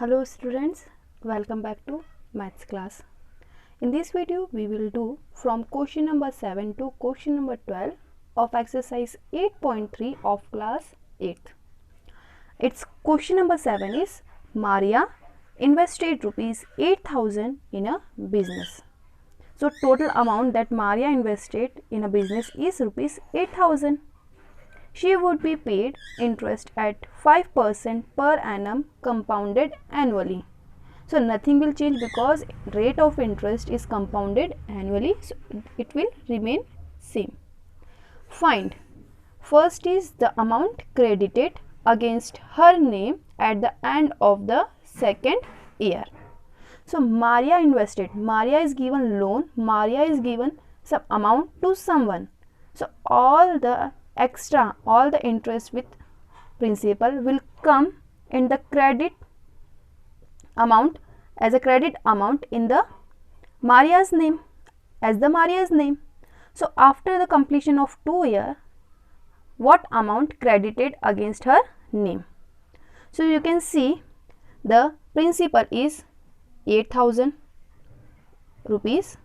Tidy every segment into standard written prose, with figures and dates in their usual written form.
Hello students, welcome back to maths class. In this video we will do from question number 7 to question number 12 of exercise 8.3 of class 8th. Its question number 7 is Maria invested rupees 8,000 in a business. So total amount that Maria invested in a business is rupees 8,000. She would be paid interest at 5% per annum compounded annually. So nothing will change because rate of interest is compounded annually, so it will remain same. Find. First is the amount credited against her name at the end of the second year. So Maria invested. Maria is given loan. Maria is given some amount to someone. So all the interest with principal will come in the credit amount as a credit amount in the Maria's name as the Maria's name. So after the completion of 2 years, what amount credited against her name? So you can see the principal is 8,000 rupees.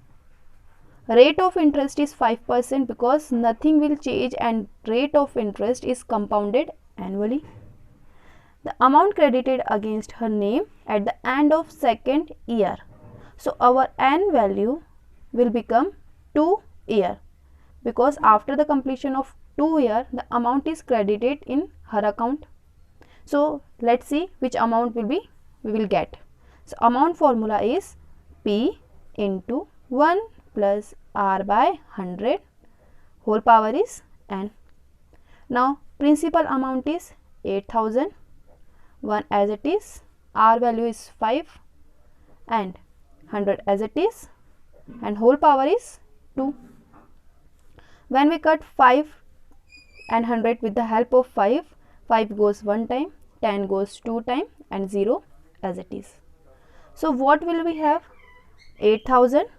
Rate of interest is 5% because nothing will change and rate of interest is compounded annually. The amount credited against her name at the end of second year. So our n value will become 2 year because after the completion of 2 year the amount is credited in her account. So let's see which amount we will get. So amount formula is P into 1 plus R by 100 whole power is n. Now principal amount is 8,000, 1 as it is, R value is 5 and 100 as it is and whole power is 2. When we cut 5 and 100 with the help of 5 goes 1 time, 10 goes 2 time and 0 as it is. So what will we have? 8,000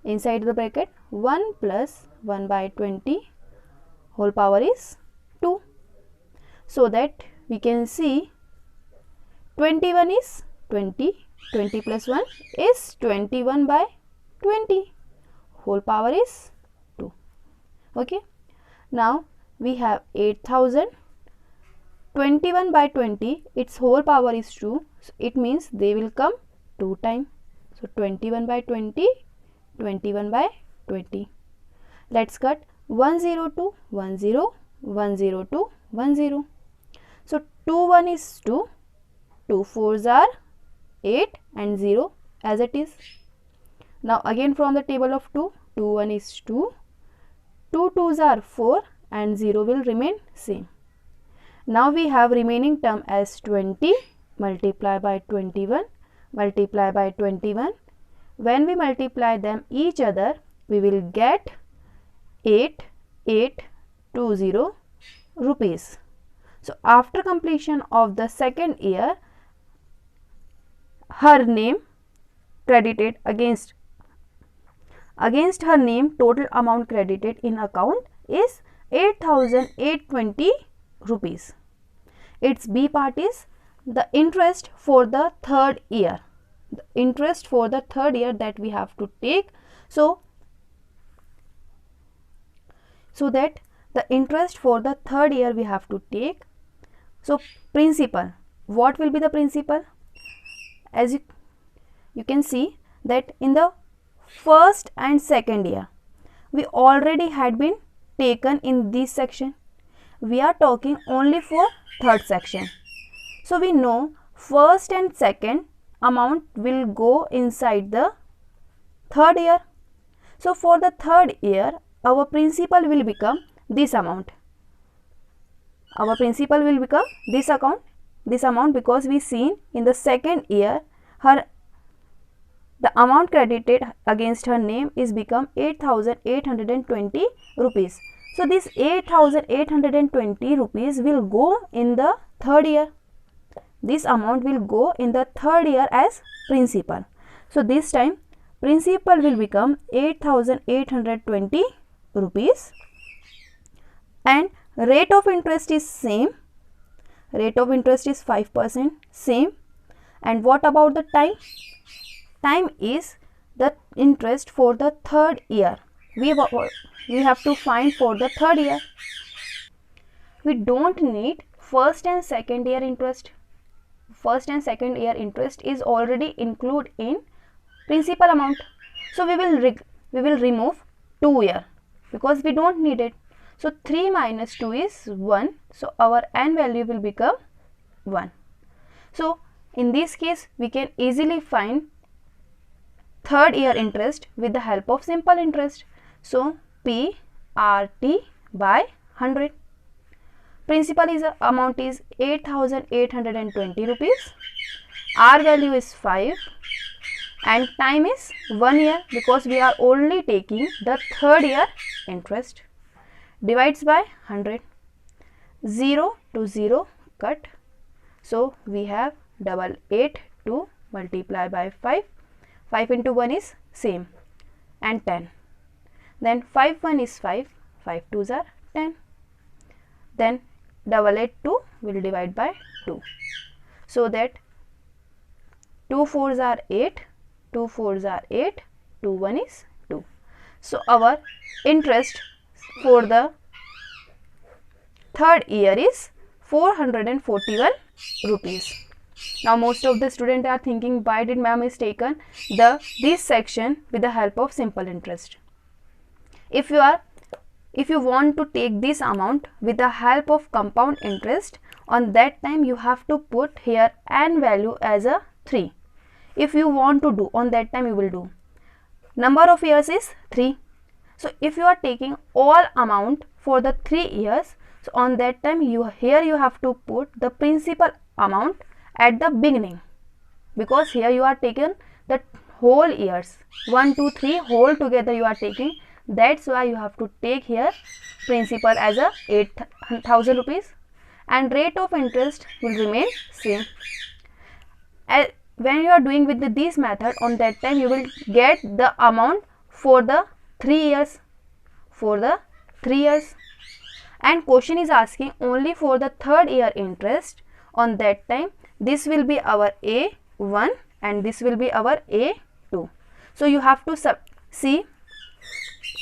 inside the bracket 1 plus 1 by 20 whole power is 2. So that we can see 21 is 20, 20 plus 1 is 21 by 20 whole power is 2. Okay. Now we have 8,000, 21 by 20 its whole power is 2. So it means they will come 2 times. So 21 by 20, 21 by 20. Let's cut 102, 10, 102, 10. So 2 1 is 2, 2 4s are 8 and 0 as it is. Now again from the table of 2, 2 1 is 2, 2 2s are 4 and 0 will remain same. Now we have remaining term as 20 multiply by 21 multiply by 21. When we multiply them each other, we will get 8820 rupees. So after completion of the second year, her name credited against her name total amount credited in account is 8,820 rupees. Its B part is the interest for the third year. The interest for the third year that we have to take. So that the interest for the third year we have to take. So principal, what will be the principal? As you can see that in the first and second year we already had been taken in this section. We are talking only for third section. So we know first and second amount will go inside the third year. So for the third year our principal will become this amount. Our principal will become this amount because we seen in the second year the amount credited against her name is become 8,820 rupees. So this 8,820 rupees will go in the third year. This amount will go in the third year as principal. So this time principal will become 8,820 rupees and rate of interest is same. Rate of interest is 5% same And what about the time? Time is the interest for the third year. We have to find for the third year. We don't need first and second year interest. First and second year interest is already included in principal amount. So we will remove 2 year because we don't need it. So 3 minus 2 is 1. So our n value will become 1. So in this case we can easily find third year interest with the help of simple interest. So PRT by 100. Principal amount is 8,820 rupees. R value is 5 and time is 1 year because we are only taking the third year interest. Divides by 100. 0 to 0 cut. So we have 888 to multiply by 5. 5 into 1 is same and 10. Then 5 1 is 5. 5 2s are 10. Then 882 will divide by 2. So that 2 4s are 8. 2 4s are 8. 2 1 is 2. So our interest for the third year is 441 rupees. Now most of the students are thinking, why did ma'am is taken this section with the help of simple interest? If you want to take this amount with the help of compound interest, on that time you have to put here n value as a 3. If you want to do, on that time you will do. Number of years is 3. So if you are taking all amount for the 3 years, so on that time you have to put the principal amount at the beginning, because here you are taking the whole years 1 2 3 whole together you are taking. That's why you have to take here principal as a 8,000 rupees and rate of interest will remain same. When you are doing with this method, on that time you will get the amount for the 3 years. And question is asking only for the third year interest. On that time this will be our A1 and this will be our A2. So you have to see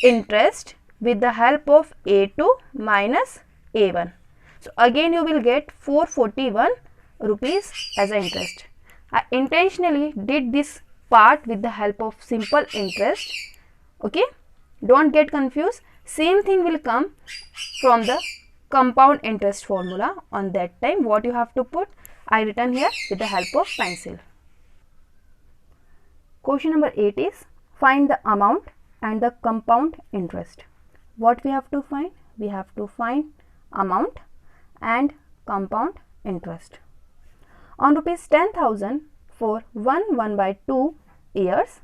interest with the help of A2 minus A1. So again you will get 441 rupees as an interest. I intentionally did this part with the help of simple interest. Okay, don't get confused. Same thing will come from the compound interest formula. On that time what you have to put, I written here with the help of pencil. Question number 8 is find the amount and the compound interest. What we have to find? We have to find amount and compound interest. On rupees 10,000 for 1/2 years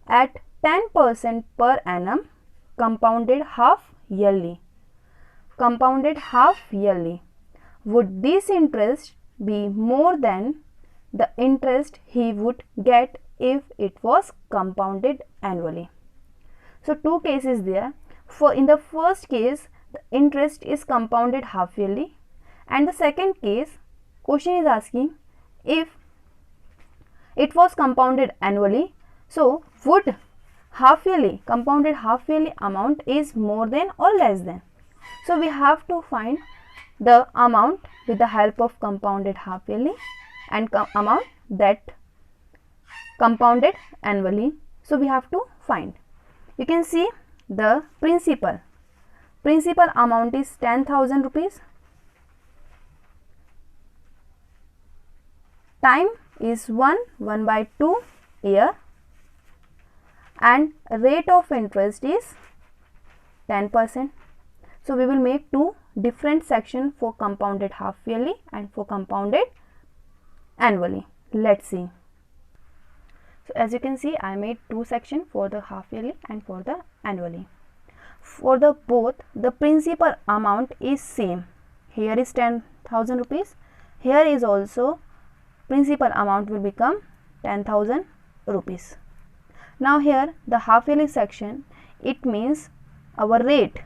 at 10% per annum, compounded half yearly. Would this interest be more than the interest he would get if it was compounded annually? So two cases there. For in the first case the interest is compounded half yearly, and the second case question is asking if it was compounded annually. So would compounded half yearly amount is more than or less than? So we have to find the amount with the help of compounded half yearly and amount that compounded annually. So we have to find. You can see the principal amount is 10,000 rupees. Time is 1/2 year and rate of interest is 10%. So we will make two different sections for compounded half yearly and for compounded annually. Let's see. So as you can see, I made two sections for the half yearly and for the annually. For the both, the principal amount is same. Here is 10,000 rupees. Here is also principal amount will become 10,000 rupees. Now here the half yearly section, it means our rate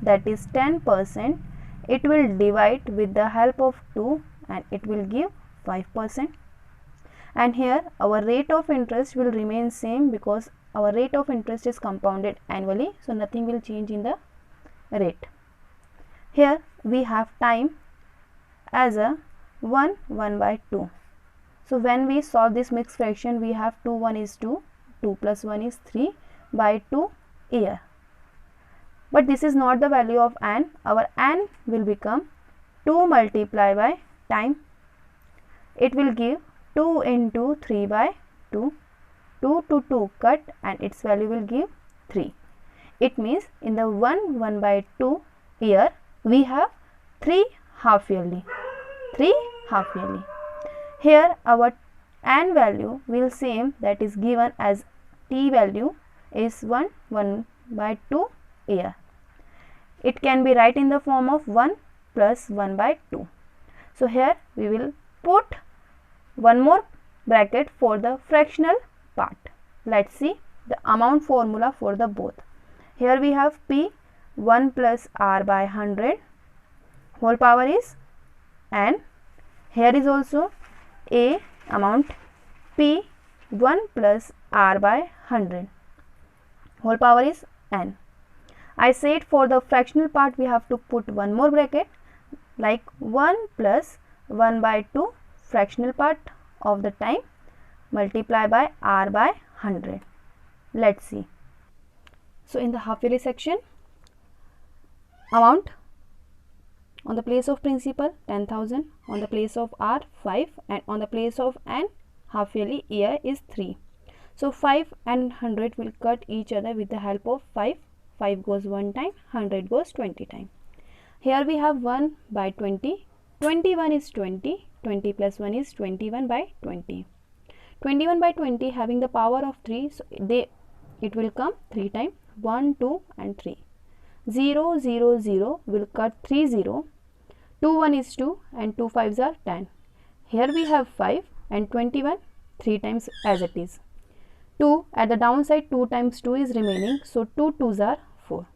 that is 10%, it will divide with the help of 2 and it will give 5%. and here our rate of interest will remain same because our rate of interest is compounded annually, so nothing will change in the rate. Here we have time as a 1 by 2. So when we solve this mixed fraction, we have 2 1 is 2, 2 plus 1 is 3 by 2 year. But this is not the value of n. Our n will become 2 multiplied by time. It will give 2 into 3 by 2. 2 to 2 cut and its value will give 3. It means in the 1 by 2 year we have 3 half yearly. 3 half yearly. Here our n value will same, that is given as t value is 1 by 2 year. It can be written in the form of 1 plus 1 by 2. So here we will put one more bracket for the fractional part. Let's see the amount formula for the both. Here we have P 1 plus R by 100 whole power is n. Here is also A amount P 1 plus R by 100 whole power is n. I said for the fractional part we have to put one more bracket like 1 plus 1 by 2 fractional part of the time multiply by R by 100. Let's see. So in the half yearly section, amount on the place of principal 10,000, on the place of R 5, and on the place of n half yearly year is 3. So 5 and 100 will cut each other with the help of 5. 5 goes one time, 100 goes 20 time. Here we have 1 by 20, 21 is 20, 20 plus 1 is 21 by 20. 21 by 20 having the power of 3, so it will come 3 times, 1, 2 and 3. 0, 0, 0 will cut 3 0, 2 1 is 2 and 2 5s are 10. Here we have 5 and 21 3 times as it is. 2 at the downside, 2 times 2 is remaining, so 2 2s are 4.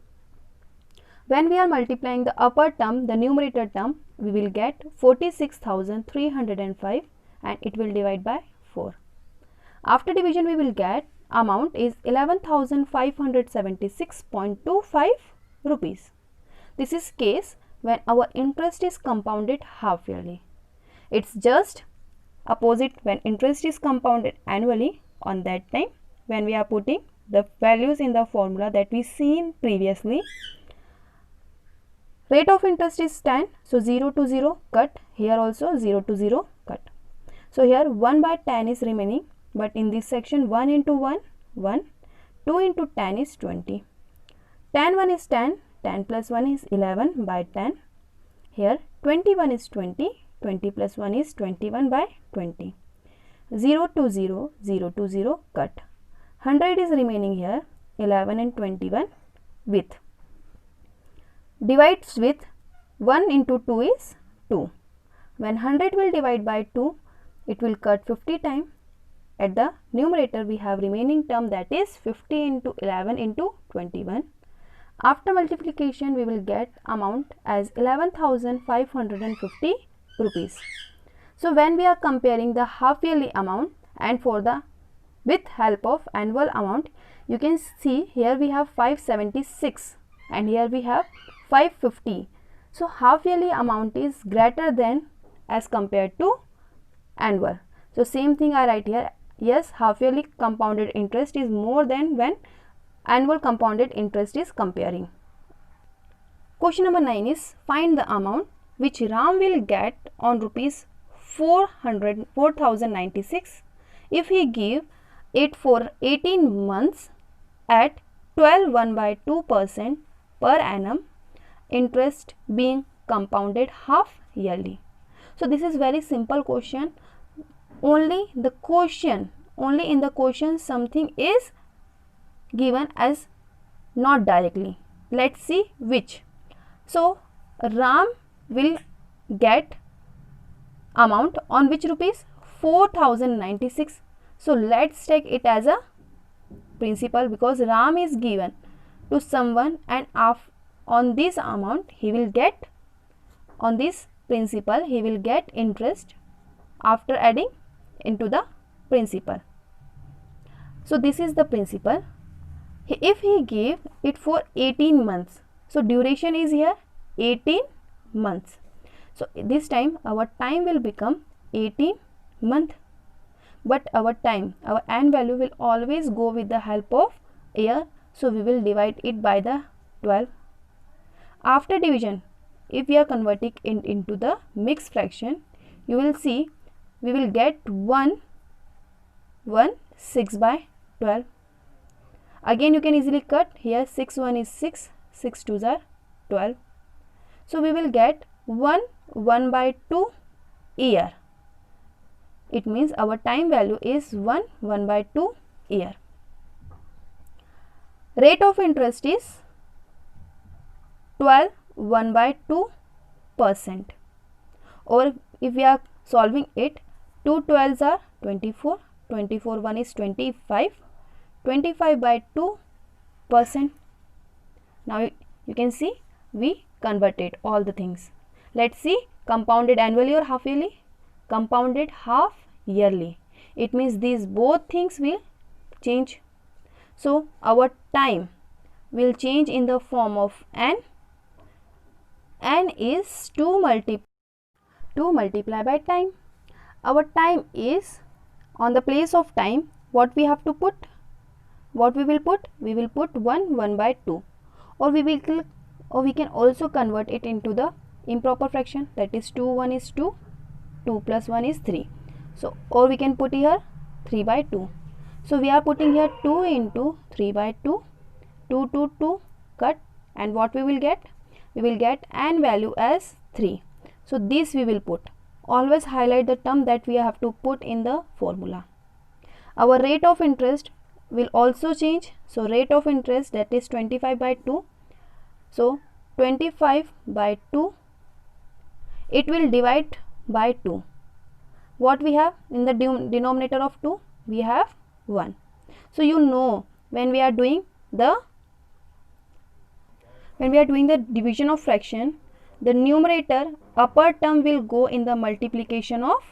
When we are multiplying the upper term, the numerator term, we will get 46,305 and it will divide by 4. After division we will get amount is 11,576.25 rupees. This is case when our interest is compounded half yearly. It's just opposite when interest is compounded annually. On that time when we are putting the values in the formula that we seen previously, rate of interest is 10, so 0 to 0 cut, here also 0 to 0 cut. So here 1 by 10 is remaining, but in this section 1 into 1, 1, 2 into 10 is 20. 10 1 is 10, 10 plus 1 is 11 by 10. Here 21 is 20, 20 plus 1 is 21 by 20. 0 to 0, 0 to 0 cut. 100 is remaining here, 11 and 21 with. Divides with 1 into 2 is 2. When 100 will divide by 2, it will cut 50 times. At the numerator we have remaining term, that is 50 into 11 into 21. After multiplication we will get amount as 11,550 rupees. So when we are comparing the half yearly amount and for the with help of annual amount, you can see here we have 576 and here we have 550. So half yearly amount is greater than as compared to annual. So same thing I write here. Yes, half yearly compounded interest is more than when annual compounded interest is comparing. Question number 9 is find the amount which Ram will get on rupees 4,096 if he give it for 18 months at 12 1 by 2% per annum, interest being compounded half yearly. So this is very simple question. Only in the question something is given as not directly. Let's see which. So Ram will get amount on which rupees 4,096. So let's take it as a principal because Ram is given to someone and on this amount he will get, on this principal he will get interest after adding into the principal. So this is the principal. If he gave it for 18 months, so duration is here 18 months. So this time our time will become 18 month. But our time, our n value will always go with the help of year. So we will divide it by the 12. After division, if we are converting it into the mixed fraction, you will see we will get 6 by 12. Again you can easily cut here, 6 1 is 6, 6 2s are 12. So we will get 1 by 2 year. It means our time value is 1 by 2 year. Rate of interest is 12 1 by 2%. Or if we are solving it, 2 12s are 24, 24 1 is 25, 25 by 2%. Now you can see we converted all the things. Let's see, compounded annually or half yearly? Compounded half yearly. It means these both things will change. So our time will change in the form of n. N is 2 multiply by time. Our time is, on the place of time, what we have to put? What we will put? We will put 1 by 2. Or we can also convert it into the improper fraction, that is 2 1 is 2, 2 plus 1 is 3. So or we can put here 3 by 2. So we are putting here 2 into 3 by 2, 2 2 2 cut, and what we will get? We will get n value as 3. So this we will put. Always highlight the term that we have to put in the formula. Our rate of interest will also change. So rate of interest, that is 25 by 2. So 25 by 2, it will divide by 2. What we have in the denominator of 2? We have 1. So you know, when we are doing the division of fraction, the numerator upper term will go in the multiplication of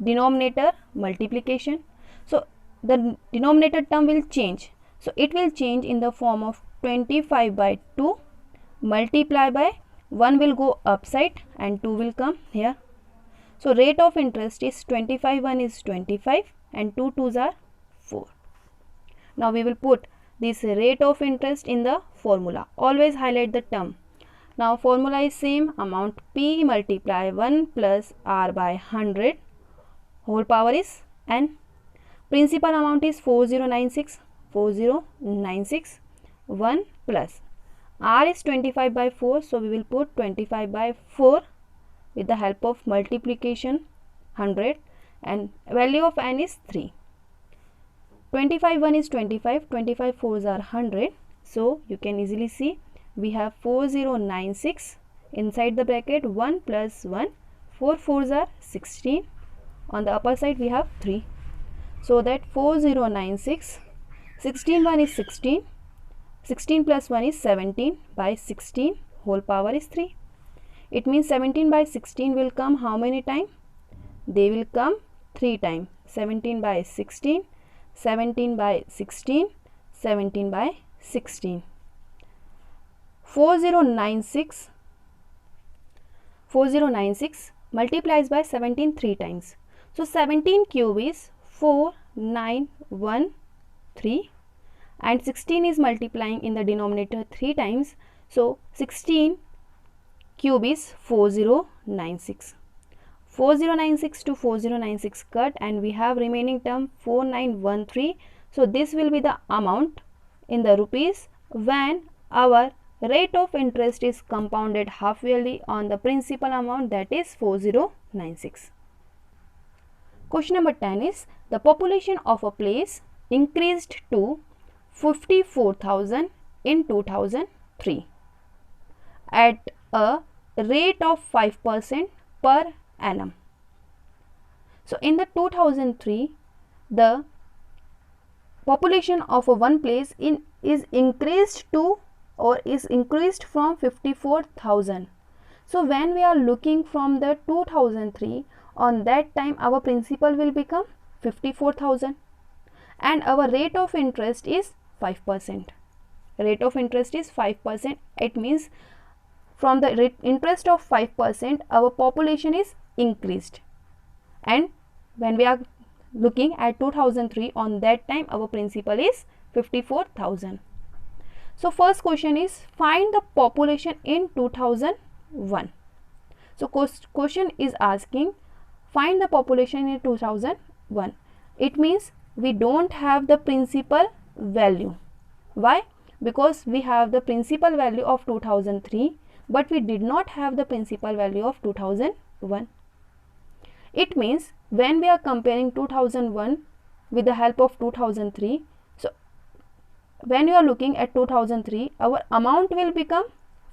denominator multiplication. So the denominator term will change. So it will change in the form of 25 by 2 multiply by 1 will go upside and 2 will come here. So rate of interest is 25 1 is 25 and 2 2s are 4. Now we will put this rate of interest in the formula. Always highlight the term. Now formula is same, amount P multiply 1 plus R by 100 whole power is n. Principal amount is 4096, 4096, 1 plus R is 25 by 4, so we will put 25 by 4 with the help of multiplication 100, and value of n is 3. 25 1 is 25, 25 4s are 100, so you can easily see we have 4096 inside the bracket 1 plus 1, 4 4s are 16, on the upper side we have 3. So that 4096, 16 1 is 16, 16 plus 1 is 17 by 16 whole power is 3. It means 17 by 16 will come how many times? They will come 3 times. 17 by 16, 17 by 16, 17 by 16. 4096 multiplies by 17 3 times. So 17 cube is 4913 and 16 is multiplying in the denominator 3 times. So 16 cube is 4096. 4096 to 4096 cut, and we have remaining term 4913. So this will be the amount in the rupees when our rate of interest is compounded half yearly on the principal amount, that is 4096. Question number 10 is, the population of a place increased to 54,000 in 2003 at a rate of 5% per annum. So in the 2003, the population of one place is increased to or is increased from 54,000. So when we are looking from the 2003, on that time our principal will become 54,000 and our rate of interest is 5%. Rate of interest is 5%. It means from the interest of 5% our population is increased, and when we are looking at 2003, on that time our principal is 54,000. So first question is find the population in 2001. So question is asking find the population in 2001. It means we don't have the principal value. Why? Because we have the principal value of 2003 but we did not have the principal value of 2001. It means when we are comparing 2001 with the help of 2003, so when you are looking at 2003, our amount will become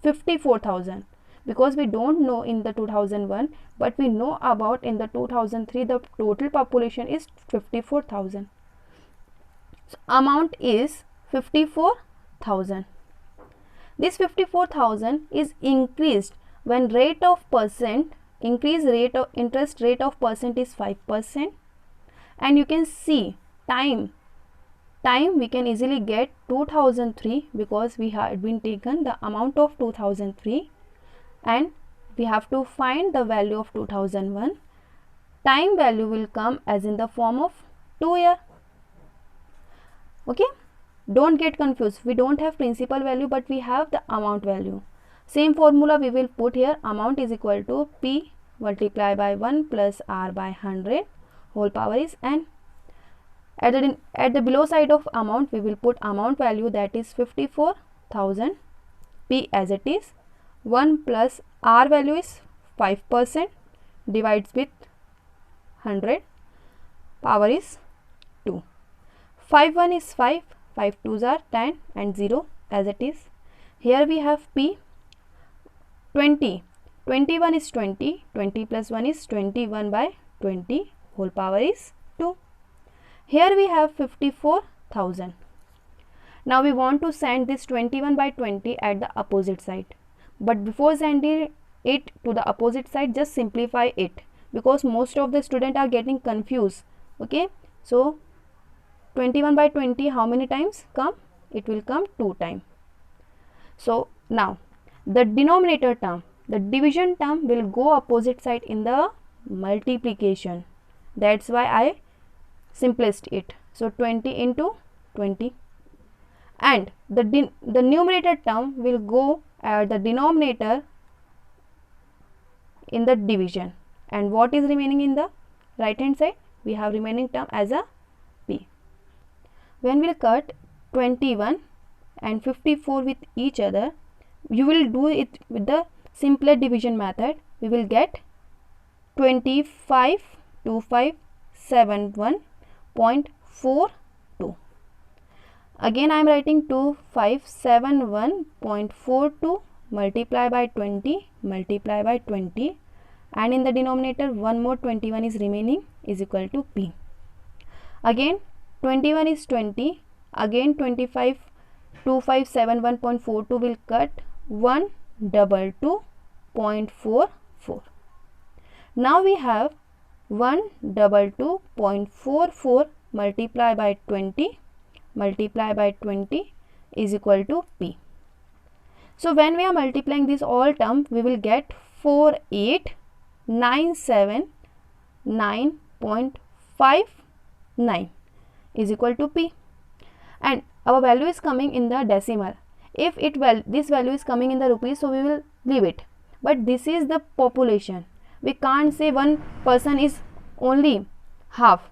54,000 because we don't know in the 2001 but we know about in the 2003 the total population is 54,000. So amount is 54,000. This 54,000 is increased when rate of percent, increase rate of interest rate of percent is 5%, and you can see time we can easily get 2003 because we had been taken the amount of 2003 and we have to find the value of 2001. Time value will come as in the form of 2 year. Okay, don't get confused, we don't have principal value but we have the amount value. Same formula we will put here, amount is equal to P multiply by 1 plus R by 100 whole power is n. At the below side of amount we will put amount value, that is 54,000, P as it is, 1 plus R value is 5%, divides with 100, power is 2. 5 1 is 5, 5 2s are 10 and 0 as it is. Here we have P 20, 21 is 20, 20 plus 1 is 21 by 20 whole power is 2. Here we have 54,000. Now we want to send this 21 by 20 at the opposite side, but before sending it to the opposite side just simplify it because most of the students are getting confused. Okay, so 21 by 20 how many times come? It will come 2 times. So now the denominator term, the division term will go opposite side in the multiplication. That's why I simplest it. So 20 into 20, and the numerator term will go at the denominator in the division, and what is remaining in the right hand side? We have remaining term as a P. When we will cut 21 and 54 with each other, you will do it with the simpler division method. We will get 252571.42. Again I am writing 2571.42 multiply by 20 multiply by 20, and in the denominator one more 21 is remaining is equal to P. Again 21 is 20, again 2571.42 will cut 122.44. Now we have 122.44 multiply by 20 multiply by 20 is equal to P. So when we are multiplying this all term, we will get 48979.59 is equal to P, and our value is coming in the decimal. If this value is coming in the rupees, so we will leave it, but this is the population. We can't say one person is only half,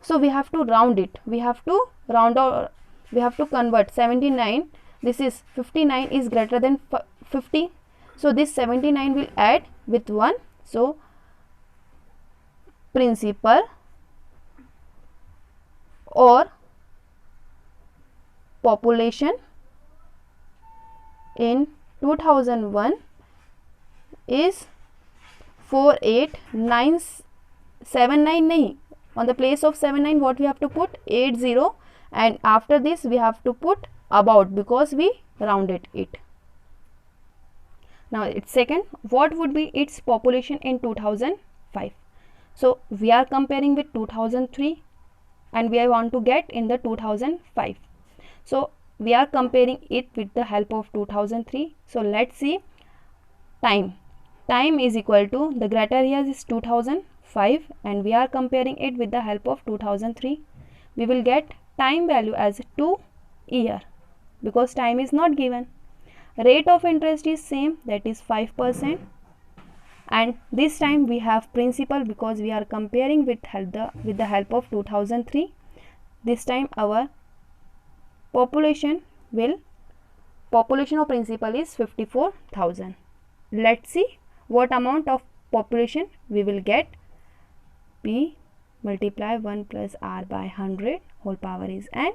so we have to round it. We have to round out, we have to convert 79, this is 59 is greater than 50, so this 79 will add with 1. So principal or population in 2001 is 48979 nahi, on the place of 79 what we have to put 80, and after this we have to put about because we rounded it. Now its second, what would be its population in 2005? So we are comparing with 2003, and we want to get in the 2005. So we are comparing it with the help of 2003. So let's see. Time is equal to, the criteria is 2005 and we are comparing it with the help of 2003. We will get time value as 2 year because time is not given. Rate of interest is same, that is 5%, and this time we have principal because we are comparing with the help of 2003. This time our population of principal is 54,000. Let's see what amount of population we will get. P multiply 1 plus R by 100 whole power is n.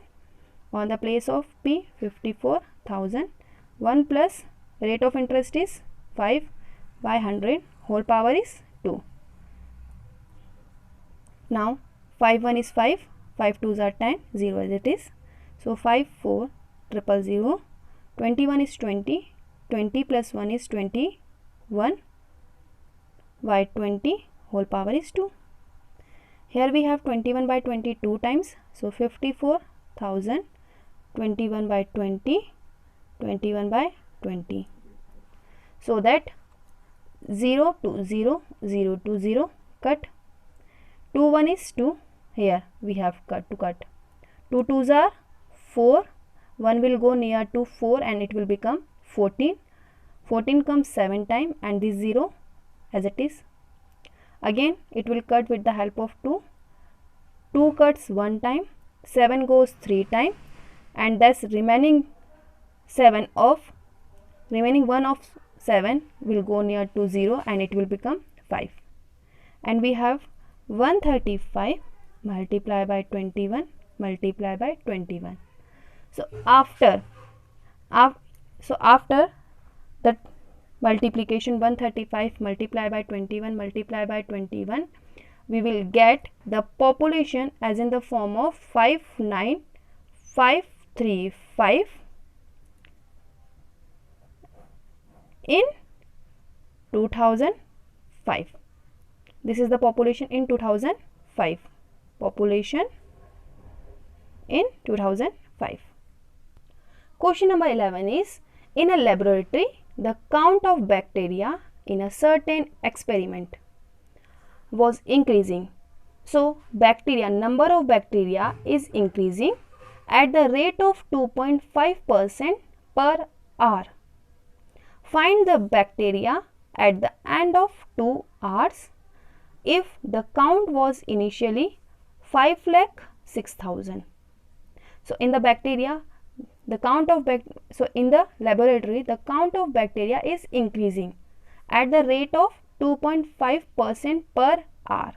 On the place of P, 54,000, 1 plus rate of interest is 5 by 100 whole power is 2. Now 5 1 is 5, 5 2s are 10, 0 as it is. So 5 4 0 0, 21 is 20, 20 plus 1 is 21 by 20 whole power is 2. Here we have 21 by 22 times, so 54,000, 21 by 20, 21 by 20. So that 0 to 0, 0 to 0, cut. 2 1 is 2, here we have cut. 2 2s are 4, 1 will go near to 4 and it will become 14. 14 comes 7 times and this 0 as it is. Again it will cut with the help of 2. 2 cuts 1 time, 7 goes 3 times, and thus remaining 1 of 7 will go near to 0 and it will become 5. And we have 135 multiply by 21 multiply by 21. So after the multiplication 135 multiply by 21 multiply by 21, we will get the population as in the form of 59535 in 2005. This is the population in 2005. Population in 2005. Question number 11 is, in a laboratory, the count of bacteria in a certain experiment was increasing. So number of bacteria is increasing at the rate of 2.5% per hour. Find the bacteria at the end of 2 hours if the count was initially 5,06,000. So in the bacteria, in the laboratory, the count of bacteria is increasing at the rate of 2.5% per hour.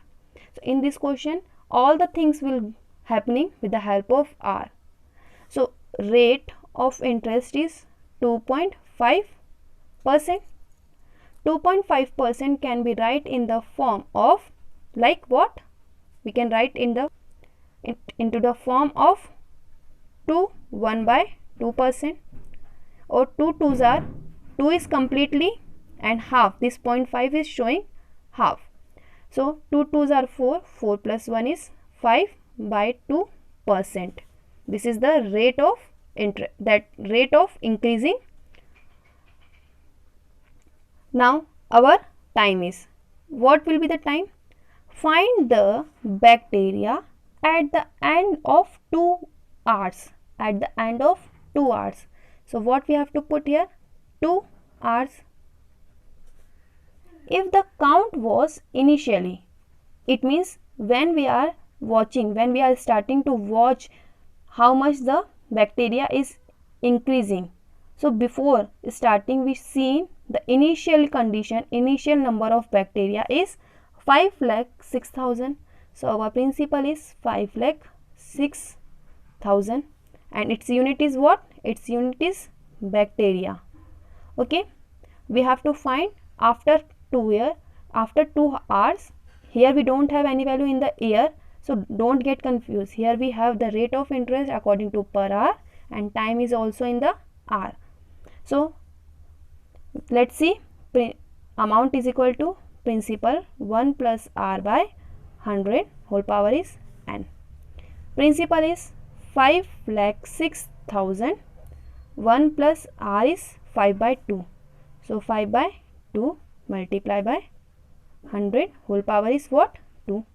So in this question, all the things will happening with the help of R. So rate of interest is 2.5%. 2.5% can be write in the form of, like what? We can write into the form of 1 by 2%, or 2 2s are 2 is completely and half. This 0.5 is showing half. So 2 2s are 4, 4 plus 1 is 5 by 2%. This is the rate of increasing. Now our time is, what will be the time? Find the bacteria at the end of 2 hours. At the end of 2 hours. So what we have to put here? 2 hours. If the count was initially, it means when we are starting to watch how much the bacteria is increasing. So before starting, we seen the initial condition, initial number of bacteria is 5,06,000. So our principal is 5,06,000 and its unit is what? Its unit is bacteria. Okay, we have to find after 2 hours. Here we don't have any value in the year, so don't get confused. Here we have the rate of interest according to per hour and time is also in the hour. So let's see, amount is equal to principal 1 plus R by 100 whole power is n. Principal is 5,06,000. 1 plus r is 5 by 2. So 5 by 2 multiply by 100 whole power is what? 2.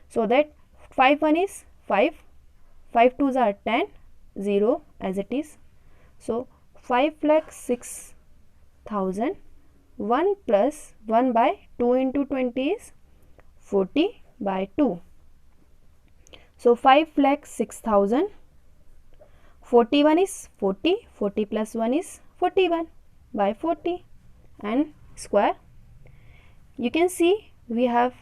So that 5 1 is 5, 5 2s are 10, 0 as it is. So 5,06,000. 1 plus 1 by 2 into 20 is 40 by 2. So 5,06,000. 41 is 40, 40 plus 1 is 41 by 40 and square. You can see we have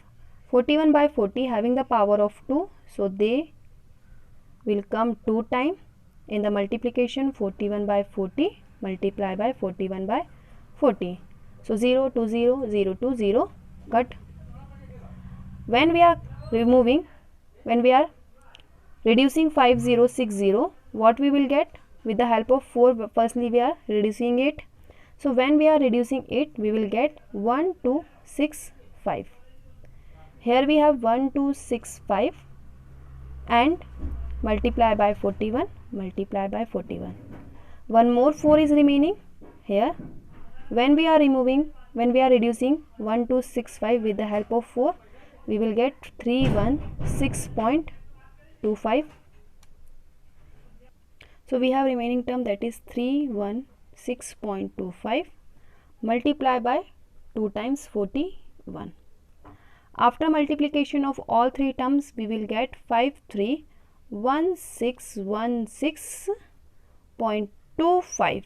41 by 40 having the power of 2. So they will come 2 times in the multiplication. 41 by 40 multiply by 41 by 40. So 0 to 0, 0 to 0 cut. When we are removing, when we are reducing 5060, what we will get? With the help of 4, firstly we are reducing it. So when we are reducing it, we will get 1265. Here we have 1265 and multiply by 41, multiply by 41. One more 4 is remaining here. When we are removing, when we are reducing 1265 with the help of 4, we will get 316.25. So we have remaining term, that is 316.25 multiply by 2 times 41. After multiplication of all 3 terms, we will get 531616.25.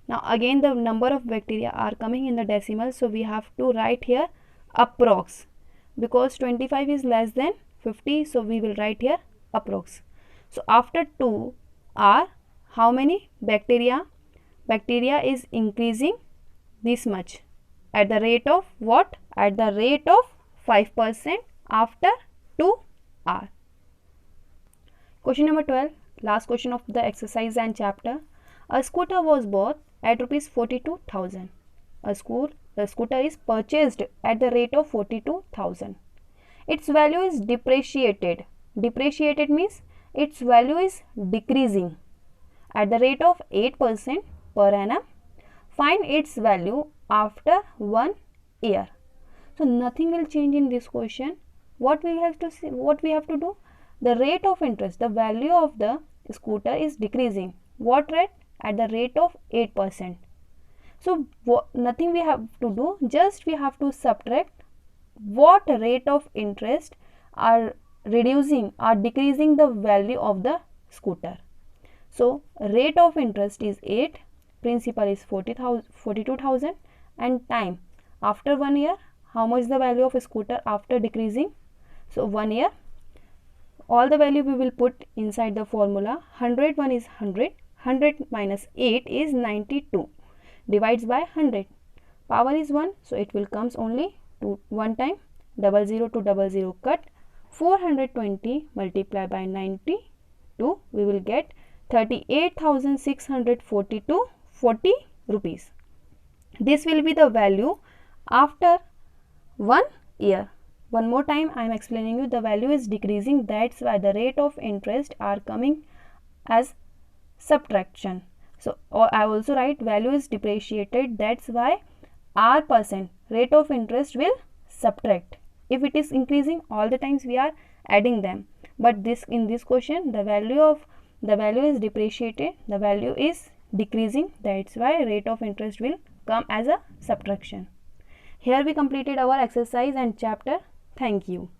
Now again the number of bacteria are coming in the decimal, so we have to write here approx, because 25 is less than 50, so we will write here approx. So after 2 are how many bacteria? Bacteria is increasing this much at the rate of what? At the rate of 5% after 2 are. Question number 12, last question of the exercise and chapter. A scooter was bought at rupees 42,000. A scooter is purchased at the rate of 42,000. Its value is depreciated. Depreciated means its value is decreasing at the rate of 8% per annum. Find its value after 1 year. So nothing will change in this question. What we have to see, what we have to do? The rate of interest, the value of the scooter is decreasing. What rate? At the rate of 8%. So nothing we have to do, just we have to subtract what rate of interest are reducing or decreasing the value of the scooter. So rate of interest is 8, principal is 42,000 and time after 1 year, how much the value of a scooter after decreasing? So 1 year, all the value we will put inside the formula. 101 is 100, 100 minus 8 is 92, divides by 100, power is 1, so it will comes only to 1 time, 00 to 00 cut, 420 multiply by 92, we will get 38,642.40 rupees. This will be the value after 1 year. One more time I am explaining you, the value is decreasing, that's why the rate of interest are coming as subtraction. So I also write value is depreciated, that's why r% rate of interest will subtract. If it is increasing, all the times we are adding them, but this in this question the value is depreciated, the value is decreasing, that's why rate of interest will come as a subtraction. Here we completed our exercise and chapter. Thank you.